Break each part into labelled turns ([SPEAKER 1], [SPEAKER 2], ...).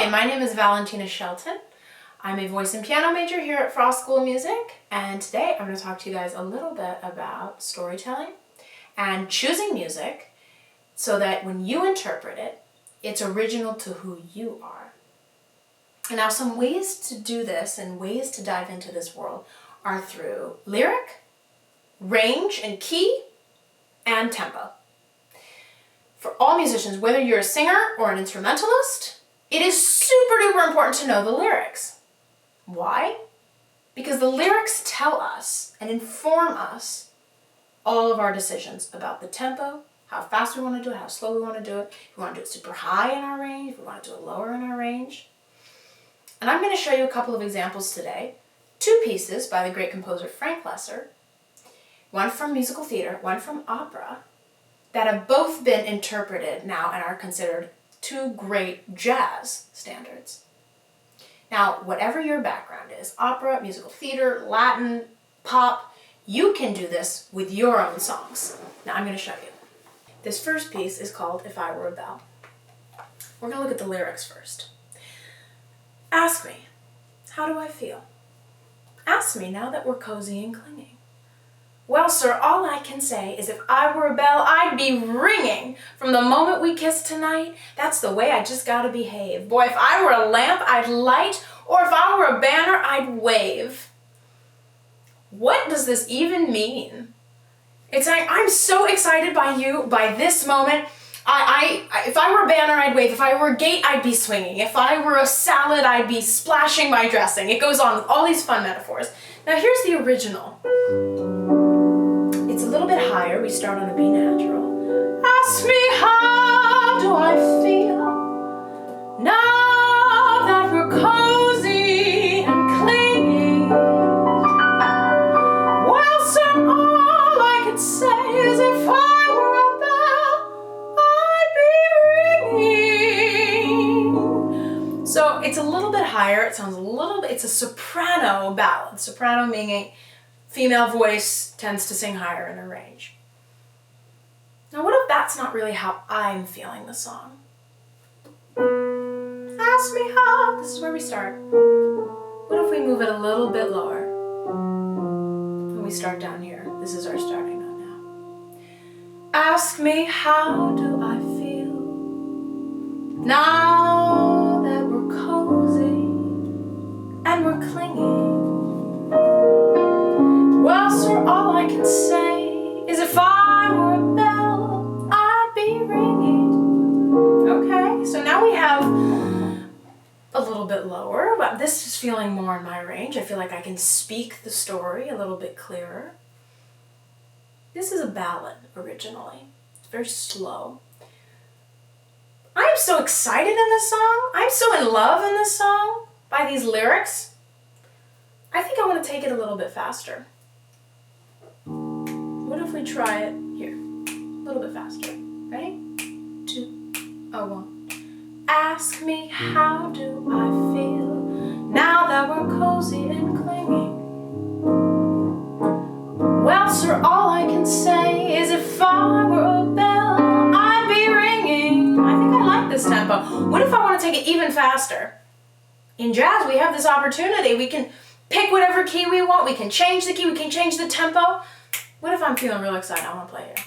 [SPEAKER 1] Hi, my name is Valentina Shelton. I'm a voice and piano major here at Frost School of Music, and today I'm going to talk to you guys a little bit about storytelling and choosing music so that when you interpret it, it's original to who you are. And now some ways to do this and ways to dive into this world are through lyric, range and key, and tempo. For all musicians, whether you're a singer or an instrumentalist, it is super duper important to know the lyrics. Why? Because the lyrics tell us and inform us all of our decisions about the tempo, how fast we want to do it, how slow we want to do it, if we want to do it super high in our range, if we want to do it lower in our range. And I'm going to show you a couple of examples today. Two pieces by the great composer Frank Loesser, one from musical theater, one from opera, that have both been interpreted now and are considered two great jazz standards. Now, whatever your background is, opera, musical theater, Latin, pop, you can do this with your own songs. Now, I'm going to show you. This first piece is called If I Were a Bell. We're going to look at the lyrics first. Ask me, how do I feel? Ask me now that we're cozy and clinging. Well, sir, all I can say is if I were a bell, I'd be ringing. From the moment we kissed tonight, that's the way I just gotta behave. Boy, if I were a lamp, I'd light, or if I were a banner, I'd wave. What does this even mean? It's like, I'm so excited by you, by this moment. If I were a banner, I'd wave. If I were a gate, I'd be swinging. If I were a salad, I'd be splashing my dressing. It goes on with all these fun metaphors. Now here's the original. It's a little bit higher. We start on a B natural. Ask me how do I feel now that we're cozy and clinging. Well, sir, all I can say is if I were a bell, I'd be ringing. So it's a little bit higher. It sounds a little bit, it's a soprano ballad. Soprano meaning female voice tends to sing higher in a range. Now what if that's not really how I'm feeling the song? Ask me how, this is where we start. What if we move it a little bit lower? And we start down here. This is our starting note now. Ask me how do I feel now that we're cozy and we're clinging. Well, sir, all I can say is if I were a bell, I'd be ringing. Okay, so now we have a little bit lower, but this is feeling more in my range. I feel like I can speak the story a little bit clearer. This is a ballad originally. It's very slow. I am so excited in this song. I'm so in love in this song by these lyrics. I think I want to take it a little bit faster. What if we try it here? A little bit faster. Ready? 2, 1. Ask me how do I feel now that we're cozy and clinging. Well, sir, all I can say is if I were a bell, I'd be ringing. I think I like this tempo. What if I want to take it even faster? In jazz, we have this opportunity. We can pick whatever key we want. We can change the key. We can change the tempo. What if I'm feeling real excited? I want to play here.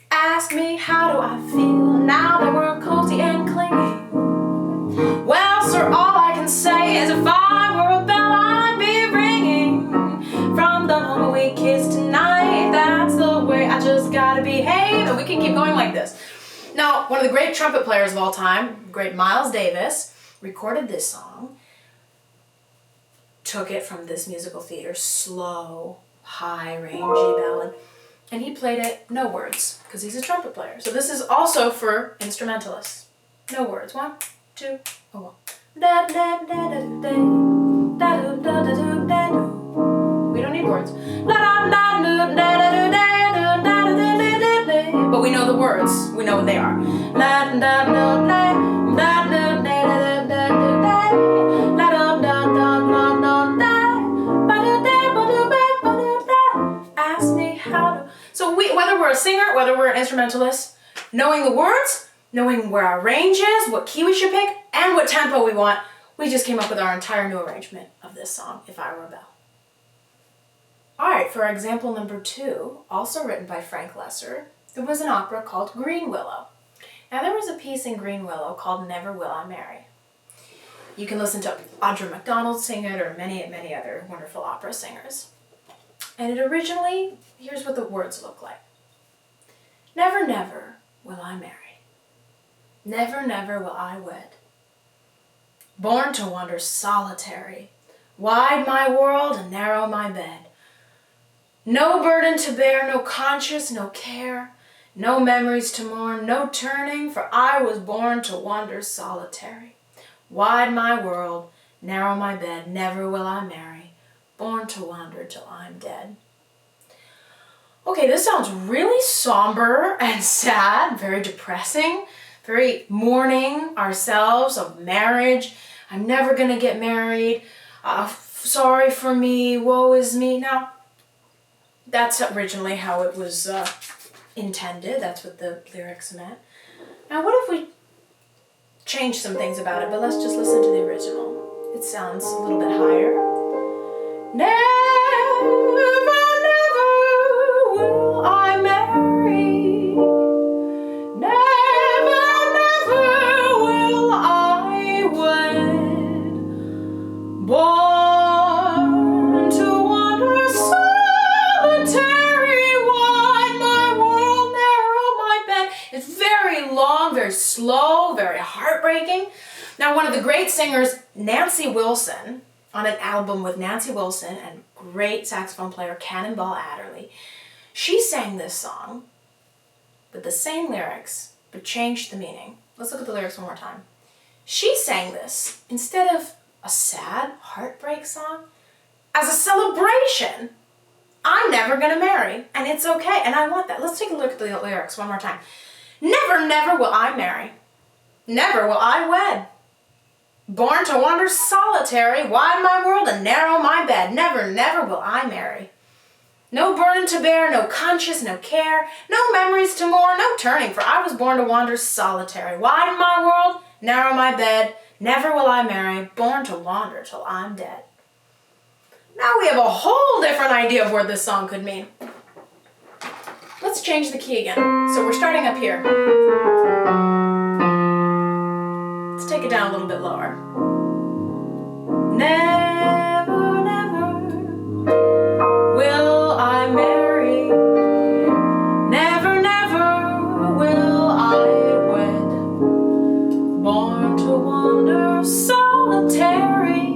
[SPEAKER 1] Ask me how do I feel now that we're cozy and clinging. Well, sir, all I can say is if I were a bell, I'd be ringing. From the moment we kissed tonight, that's the way I just gotta behave. And we can keep going like this. Now, one of the great trumpet players of all time, great Miles Davis, recorded this song, took it from this musical theater, slow, high, rangy ballad, and he played it no words because he's a trumpet player. So this is also for instrumentalists. No words. 1, 2, 1. We don't need words. But we know the words. We know what they are. Ask me how to. So whether we're a singer, whether we're an instrumentalist, knowing the words knowing where our range is, what key we should pick, and what tempo we want, we just came up with our entire new arrangement of this song, If I Were a Bell. All right, for example number 2, also written by Frank Lesser, there was an opera called Green Willow. Now there was a piece in Green Willow called Never Will I Marry. You can listen to Audra McDonald sing it or many other wonderful opera singers. And it originally, here's what the words look like. Never, never will I marry. Never, never will I wed. Born to wander solitary, wide my world and narrow my bed. No burden to bear, no conscience, no care, no memories to mourn, no turning, for I was born to wander solitary. Wide my world, narrow my bed, never will I marry, born to wander till I'm dead. Okay, this sounds really somber and sad, very depressing, very mourning ourselves of marriage. I'm never gonna get married. Sorry for me, woe is me. Now, that's originally how it was intended. That's what the lyrics meant. Now, what if we change some things about it, but let's just listen to the original. It sounds a little bit higher. Never, never will I marry. Never, never will I wed. Born to wander solitary, wide my world, narrow my bed. It's very long, very slow, very heartbreaking. Now, one of the great singers, Nancy Wilson, on an album with Nancy Wilson and great saxophone player Cannonball Adderley, she sang this song with the same lyrics, but changed the meaning. Let's look at the lyrics one more time. She sang this instead of a sad heartbreak song as a celebration. I'm never gonna marry, and it's okay, and I want that. Let's take a look at the lyrics one more time. Never, never will I marry. Never will I wed. Born to wander solitary, wide my world and narrow my bed. Never, never will I marry. No burden to bear, no conscience, no care, no memories to mourn, no turning, for I was born to wander solitary. Wide my world, narrow my bed. Never will I marry, born to wander till I'm dead. Now we have a whole different idea of what this song could mean. Let's change the key again. So we're starting up here. Let's take it down a little bit lower. Never, never will I marry. Never, never will I wed. Born to wander solitary,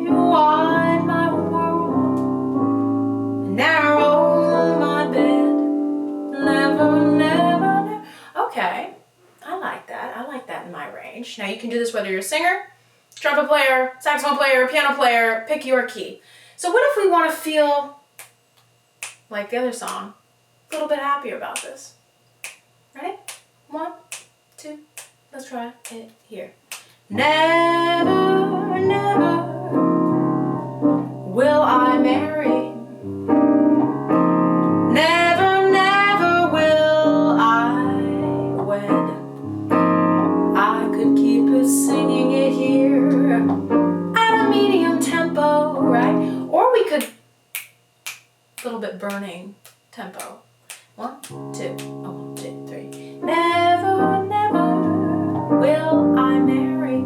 [SPEAKER 1] wide my world, narrow my bed. Never, never, never. Okay. I like that in my range. Now you can do this whether you're a singer, trumpet player, saxophone player, piano player, pick your key. So what if we want to feel like the other song, a little bit happier about this? Ready? 1, 2, let's try it here. Never, never will I marry. Never, never will I wed. I could keep it singing it here at a medium tempo, right? Or we could, a little bit burning tempo. 1, 2, 1, 2, 3. Never, never will I marry.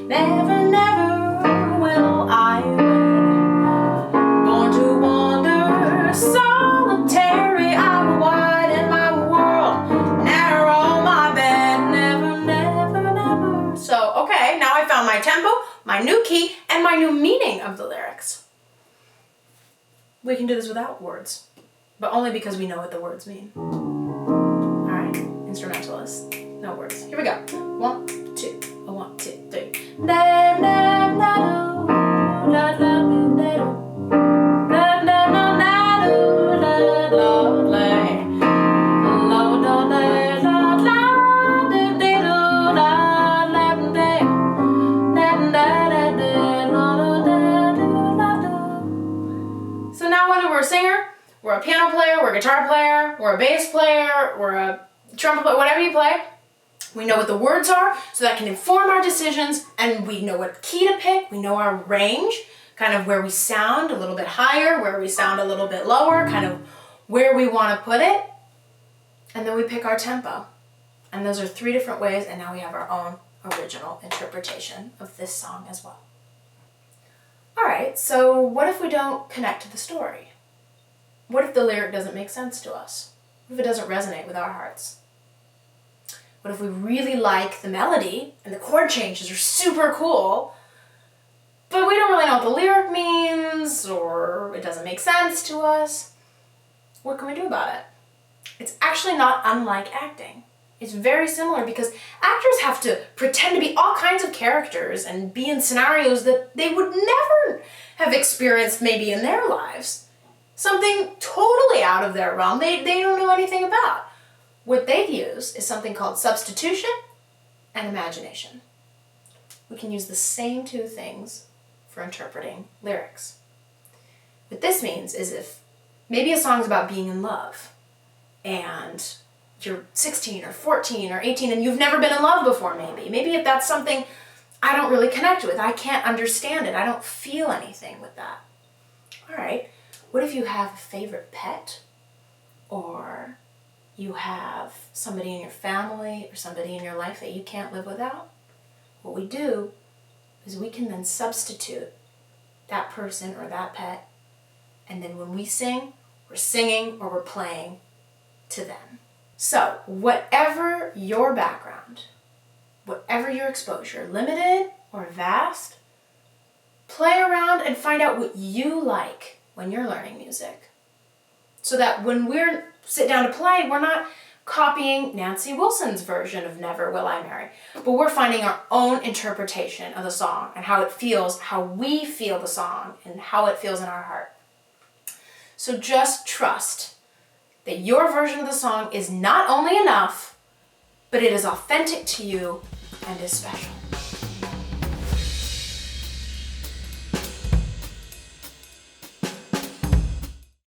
[SPEAKER 1] Never, never will I wed. Born to wander solitary, I will widen my world, narrow my bed. Never, never, never. So, okay, now I found my tempo, my new key, and my new meaning of the lyrics. We can do this without words, but only because we know what the words mean. All right, instrumentalists, no words. Here we go. 1, 2, 1, 2, 3. Da da da da da da we're a piano player, we're a guitar player, we're a bass player, we're a trumpet player, whatever you play, We know what the words are, so that can inform our decisions, and we know what key to pick. We know our range, kind of where we sound a little bit higher, where we sound a little bit lower, kind of where we want to put it. And then we pick our tempo. And those are 3 different ways, and now we have our own original interpretation of this song as well. All right, so what if we don't connect to the story? What if the lyric doesn't make sense to us? What if it doesn't resonate with our hearts? What if we really like the melody and the chord changes are super cool, but we don't really know what the lyric means, or it doesn't make sense to us? What can we do about it? It's actually not unlike acting. It's very similar because actors have to pretend to be all kinds of characters and be in scenarios that they would never have experienced maybe in their lives. Something totally out of their realm they don't know anything about. What they use is something called substitution and imagination. We can use the same 2 things for interpreting lyrics. What this means is if maybe a song's about being in love and you're 16 or 14 or 18 and you've never been in love before maybe if that's something I don't really connect with, I can't understand it, I don't feel anything with that. All right, what if you have a favorite pet, or you have somebody in your family or somebody in your life that you can't live without? What we do is we can then substitute that person or that pet, and then when we sing, we're singing or we're playing to them. So whatever your background, whatever your exposure, limited or vast, play around and find out what you like when you're learning music. So that when we sit down to play, we're not copying Nancy Wilson's version of Never Will I Marry, but we're finding our own interpretation of the song and how it feels, how we feel the song, and how it feels in our heart. So just trust that your version of the song is not only enough, but it is authentic to you and is special.